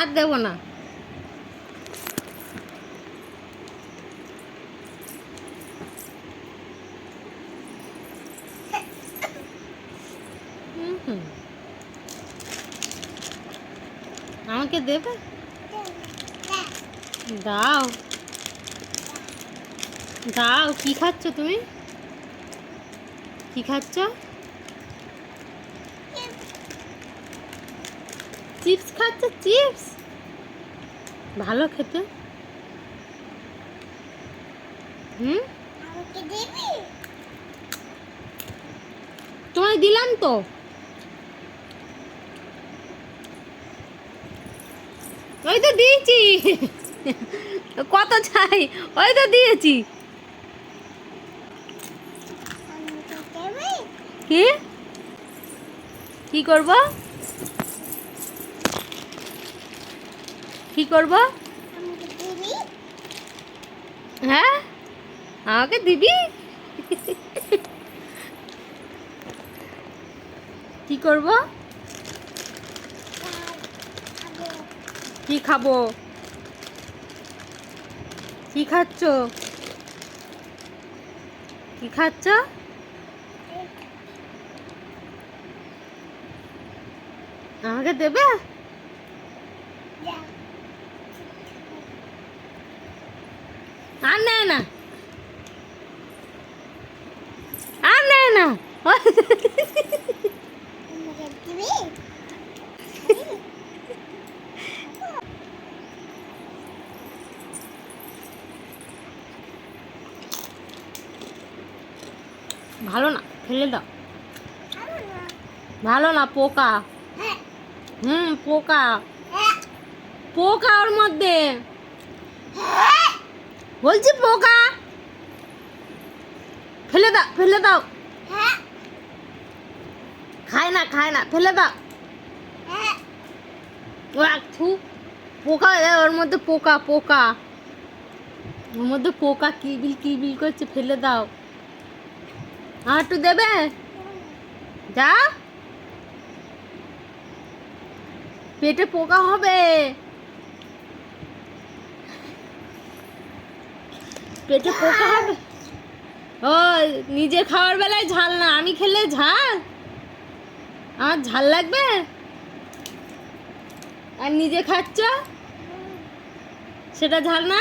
আর দেবো না। আমাকে দেবে? দাও দাও। কি খাচ্ছ তুমি? কি খাচ্ছ? চিপস খাচ্ছ? চিপস ভালো খেতে। তোমায় দিলাম তো। ওই তো দিয়েছি। কত চাই? ওই তো দিয়েছি। কি কি করব? কি করব? হ্যাঁ, আমাকে দিবি? কি করব? কি খাবো? কি খাচ্ছ? কি খাচ্ছ? আমাকে দেবে? আর নেয় না, আর নেয় না। ভালো না, ফেলে দাও। ভালো না, পোকা। পোকা। পোকা ওর মধ্যে। বলছি পোকা। ফেলে দাও, ফেলে দাও। খায় না, খায় না, ফেলে দাও। পোকা, ওর মধ্যে পোকা, পোকা ওর মধ্যে পোকা কিলবিল কিলবিল করছে, ফেলে দাও। আর একটু দেবে? যা, পেটে পোকা হবে। পেটে পোকা হবে। ও, নিজের খাওয়ার বেলায় ঝাল না, আমি খেলে ঝাল? আমার ঝাল লাগবে? আর নিজে খাচ্ছ, সেটা ঝাল না?